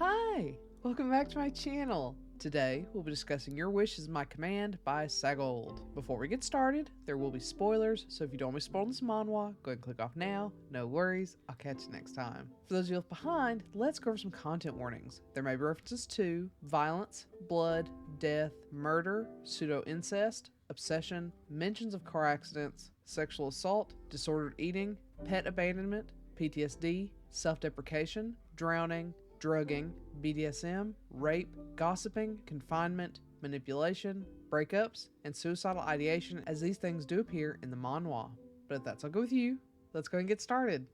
Hi! Welcome back to my channel. Today, we'll be discussing Your Wish is My Command by Sagold. Before we get started, there will be spoilers, so if you don't want me to spoil this manhwa, go ahead and click off now. No worries, I'll catch you next time. For those of you left behind, let's go over some content warnings. There may be references to violence, blood, death, murder, pseudo-incest, obsession, mentions of car accidents, sexual assault, disordered eating, pet abandonment, PTSD, self-deprecation, drowning, drugging, BDSM, rape, gossiping, confinement, manipulation, breakups, and suicidal ideation, as these things do appear in the manhwa. But if that's all good with you, let's go and get started.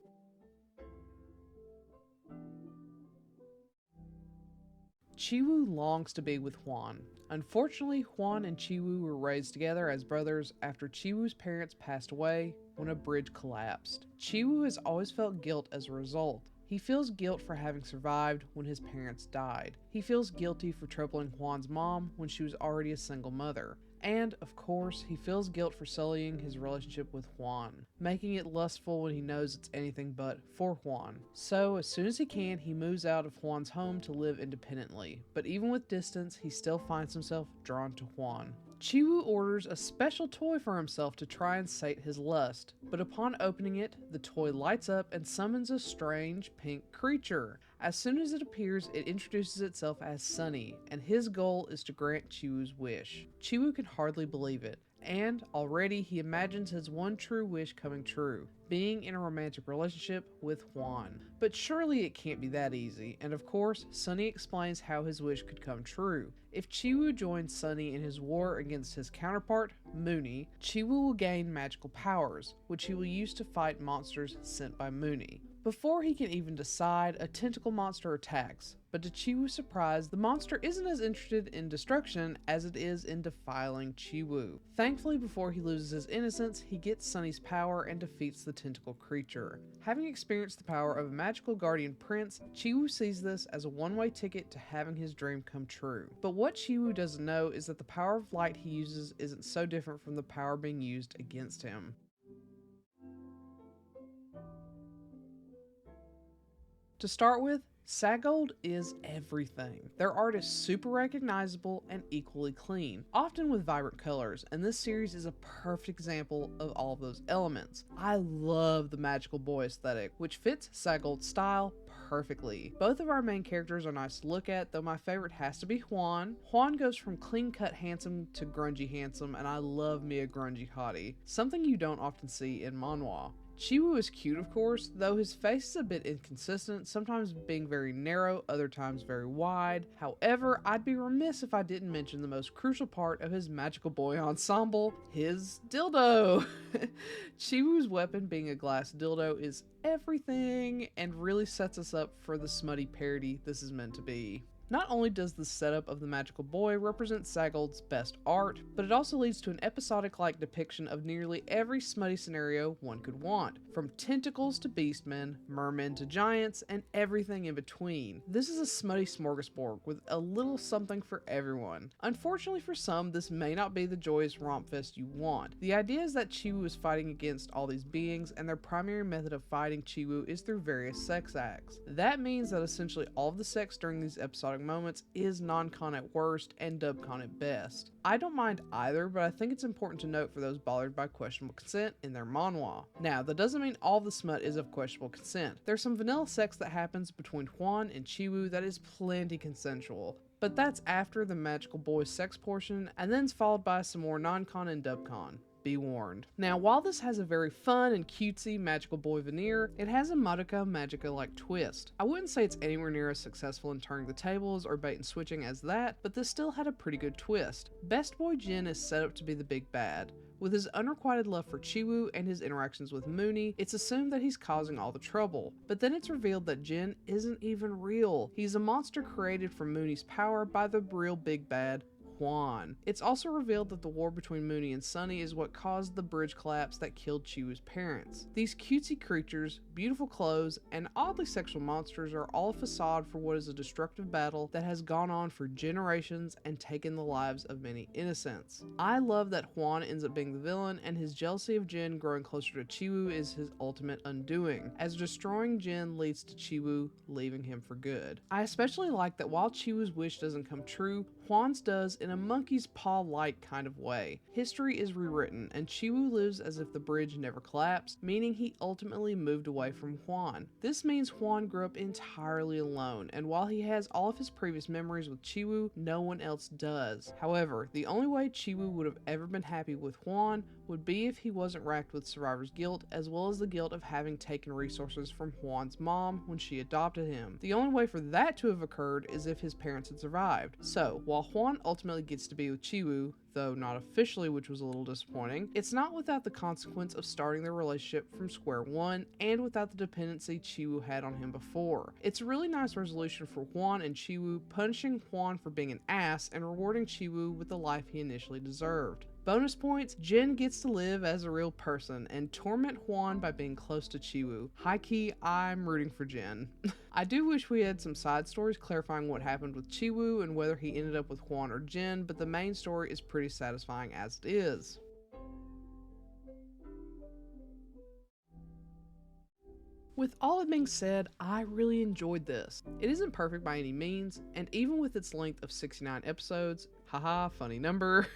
Chiwoo longs to be with Hwan. Unfortunately, Hwan and Chiwoo were raised together as brothers after Chiwoo's parents passed away when a bridge collapsed. Chiwoo has always felt guilt as a result. He feels guilt for having survived when his parents died. He feels guilty for troubling Hwan's mom when she was already a single mother. And, of course, he feels guilt for sullying his relationship with Hwan, making it lustful when he knows it's anything but for Hwan. So, as soon as he can, he moves out of Hwan's home to live independently. But even with distance, he still finds himself drawn to Hwan. Chiwoo orders a special toy for himself to try and sate his lust, but upon opening it, the toy lights up and summons a strange pink creature. As soon as it appears, it introduces itself as Sunny, and his goal is to grant Chiwoo's wish. Chiwoo can hardly believe it, and already he imagines his one true wish coming true, being in a romantic relationship with Hwan. But surely it can't be that easy, and of course, Sunny explains how his wish could come true. If Chiwoo joins Sunny in his war against his counterpart, Mooney, Chiwoo will gain magical powers, which he will use to fight monsters sent by Mooney. Before he can even decide, a tentacle monster attacks, but to Chiwoo's surprise, the monster isn't as interested in destruction as it is in defiling Chiwoo. Thankfully, before he loses his innocence, he gets Sunny's power and defeats the tentacle creature. Having experienced the power of a magical guardian prince, Chiwoo sees this as a one-way ticket to having his dream come true. But what Chiwoo doesn't know is that the power of light he uses isn't so different from the power being used against him. To start with, Sagold is everything. Their art is super recognizable and equally clean, often with vibrant colors, and this series is a perfect example of all of those elements. I love the magical boy aesthetic, which fits Sagold's style perfectly. Both of our main characters are nice to look at, though my favorite has to be Hwan. Hwan goes from clean-cut handsome to grungy handsome, and I love me a grungy hottie, something you don't often see in manhwa. Chiwoo is cute, of course, though his face is a bit inconsistent, sometimes being very narrow, other times very wide. However, I'd be remiss if I didn't mention the most crucial part of his magical boy ensemble, his dildo. Chiwoo's weapon being a glass dildo is everything and really sets us up for the smutty parody this is meant to be. Not only does the setup of the magical boy represent Sagold's best art, but it also leads to an episodic-like depiction of nearly every smutty scenario one could want, from tentacles to beastmen, mermen to giants, and everything in between. This is a smutty smorgasbord with a little something for everyone. Unfortunately for some, this may not be the joyous romp fest you want. The idea is that Chiwoo is fighting against all these beings, and their primary method of fighting Chiwoo is through various sex acts. That means that essentially all of the sex during these episodic moments is non-con at worst and dub-con at best. I don't mind either, but I think it's important to note for those bothered by questionable consent in their manhwa. Now, that doesn't mean all the smut is of questionable consent. There's some vanilla sex that happens between Hwan and Chiwoo that is plenty consensual, but that's after the magical boy's sex portion, and then's followed by some more non-con and dub-con. Be warned. Now, while this has a very fun and cutesy magical boy veneer, it has a Madoka Magica-like twist. I wouldn't say it's anywhere near as successful in turning the tables or bait and switching as that, but this still had a pretty good twist. Best Boy Jin is set up to be the big bad. With his unrequited love for Chiwoo and his interactions with Mooney, it's assumed that he's causing all the trouble. But then it's revealed that Jin isn't even real. He's a monster created from Mooney's power by the real big bad, Juan. It's also revealed that the war between Mooney and Sunny is what caused the bridge collapse that killed Chiwoo's parents. These cutesy creatures, beautiful clothes, and oddly sexual monsters are all a facade for what is a destructive battle that has gone on for generations and taken the lives of many innocents. I love that Juan ends up being the villain, and his jealousy of Jin growing closer to Chiwoo is his ultimate undoing, as destroying Jin leads to Chiwoo leaving him for good. I especially like that while Chiwoo's wish doesn't come true, Juan's does in a monkey's paw-like kind of way. History is rewritten, and Chiwoo lives as if the bridge never collapsed, meaning he ultimately moved away from Juan. This means Juan grew up entirely alone, and while he has all of his previous memories with Chiwoo, no one else does. However, the only way Chiwoo would have ever been happy with Juan would be if he wasn't racked with survivor's guilt, as well as the guilt of having taken resources from Juan's mom when she adopted him. The only way for that to have occurred is if his parents had survived. So, while Juan ultimately gets to be with Chiwoo, though not officially, which was a little disappointing, it's not without the consequence of starting their relationship from square one, and without the dependency Chiwoo had on him before. It's a really nice resolution for Juan and Chiwoo, punishing Juan for being an ass and rewarding Chiwoo with the life he initially deserved. Bonus points, Jin gets to live as a real person and torment Juan by being close to Chiwoo. High-key, I'm rooting for Jin. I do wish we had some side stories clarifying what happened with Chiwoo and whether he ended up with Juan or Jin, but the main story is pretty satisfying as it is. With all it being said, I really enjoyed this. It isn't perfect by any means, and even with its length of 69 episodes, haha, funny number,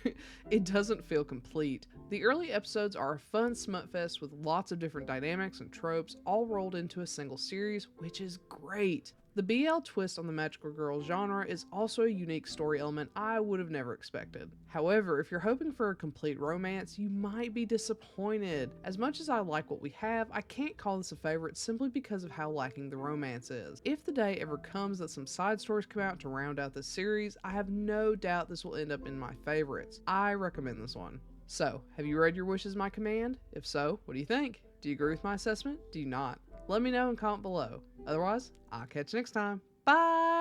it doesn't feel complete. The early episodes are a fun smutfest with lots of different dynamics and tropes all rolled into a single series, which is great. The BL twist on the magical girl genre is also a unique story element I would have never expected. However, if you're hoping for a complete romance, you might be disappointed. As much as I like what we have, I can't call this a favorite simply because of how lacking the romance is. If the day ever comes that some side stories come out to round out this series, I have no doubt this will end up in my favorites. I recommend this one. So, have you read Your Wish Is My Command? If so, what do you think? Do you agree with my assessment? Do you not? Let me know and comment below. Otherwise, I'll catch you next time. Bye!